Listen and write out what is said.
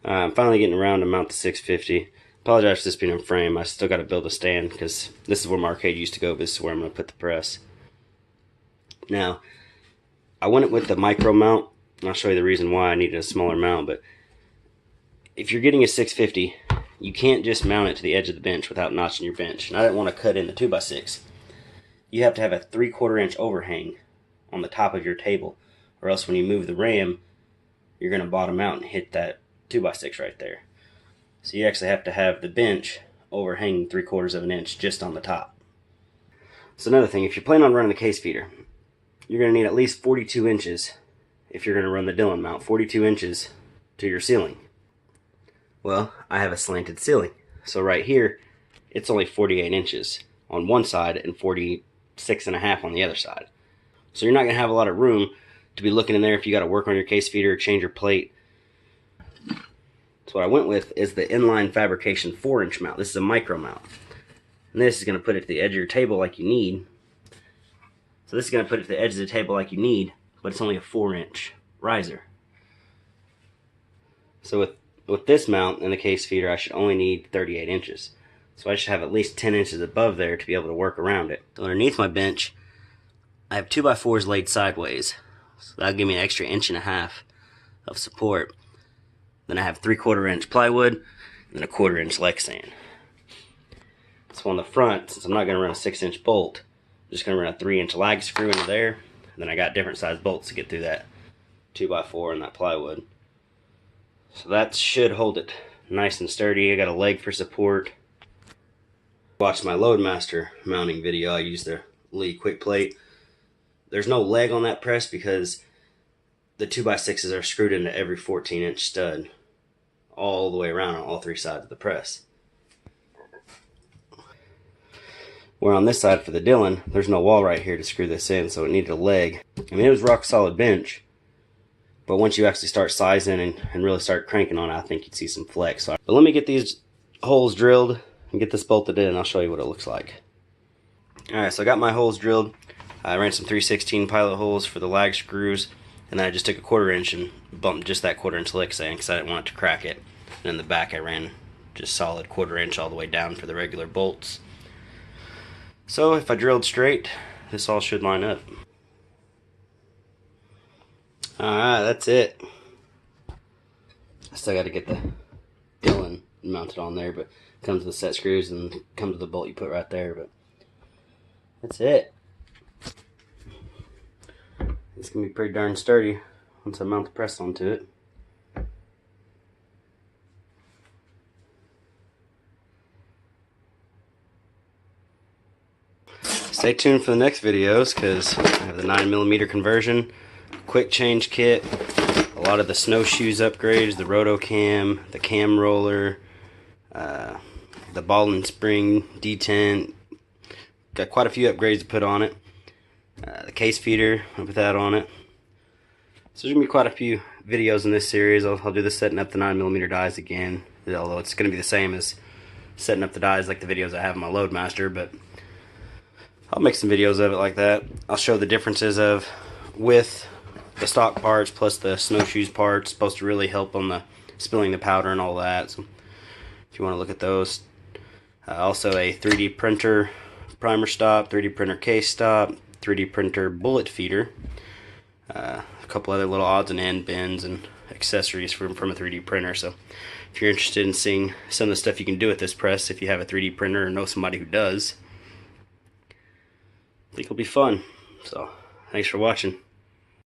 I'm finally getting around to mount the 650. Apologize for this being in frame. I still got to build a stand because this is where my arcade used to go. This is where I'm going to put the press. Now, I went with the micro mount. I'll show you the reason why I needed a smaller mount. But if you're getting a 650, you can't just mount it to the edge of the bench without notching your bench. And I didn't want to cut in the 2x6. You have to have a 3/4 inch overhang on the top of your table, or else when you move the ram, you're going to bottom out and hit that 2x6 right there. So you actually have to have the bench overhanging 3/4 of an inch just on the top. So another thing, if you plan on running the case feeder, you're going to need at least 42 inches if you're going to run the Dillon mount, 42 inches to your ceiling. Well, I have a slanted ceiling, so right here it's only 48 inches on one side and 46.5 on the other side. So you're not going to have a lot of room to be looking in there if you got to work on your case feeder or change your plate. So what I went with is the Inline fabrication 4-inch mount. This is a micro mount. And this is going to put it to the edge of your table like you need. So this is going to put it to the edge of the table like you need, but it's only a 4-inch riser. So with this mount and the case feeder, I should only need 38 inches. So I should have at least 10 inches above there to be able to work around it. So underneath my bench, I have 2x4s laid sideways. So that'll give me an extra 1.5 inches of support. Then I have 3/4 inch plywood and then a 1/4 inch Lexan. So on the front, since I'm not going to run a 6-inch bolt, I'm just going to run a 3-inch lag screw into there. And then I got different size bolts to get through that 2x4 and that plywood. So that should hold it nice and sturdy. I got a leg for support. Watch my Loadmaster mounting video. I used the Lee quick plate. There's no leg on that press because the 2x6s are screwed into every 14-inch stud all the way around on all three sides of the press. Where on this side for the Dillon, there's no wall right here to screw this in, so it needed a leg. I mean, it was rock solid bench, but once you actually start sizing and really start cranking on it, I think you'd see some flex. But let me get these holes drilled and get this bolted in, and I'll show you what it looks like. Alright, so I got my holes drilled. I ran some 3/16 pilot holes for the lag screws, and then I just took a 1/4 inch and bumped just that 1/4 inch Lexan because I didn't want it to crack it. And in the back I ran just solid 1/4 inch all the way down for the regular bolts. So if I drilled straight, this all should line up. Alright, that's it. I still got to get the Dillon mounted on there, but it comes with the set screws and comes with the bolt you put right there. But that's it. It's going to be pretty darn sturdy once I mount the press onto it. Stay tuned for the next videos because I have the 9mm conversion, quick change kit, a lot of the snowshoes upgrades, the roto cam, the cam roller, the ball and spring detent. Got quite a few upgrades to put on it. The case feeder, I'll put that on it. So there's going to be quite a few videos in this series. I'll do the setting up the 9mm dies again, although it's going to be the same as setting up the dies like the videos I have on my Loadmaster, but I'll make some videos of it like that. I'll show the differences of with the stock parts plus the snowshoes parts. It's supposed to really help on the spilling the powder and all that. So if you want to look at those. Also a 3D printer primer stop, 3D printer case stop, 3D printer bullet feeder, a couple other little odds and end bins and accessories from a 3D printer. So if you're interested in seeing some of the stuff you can do with this press, if you have a 3D printer or know somebody who does, I think it'll be fun. So thanks for watching.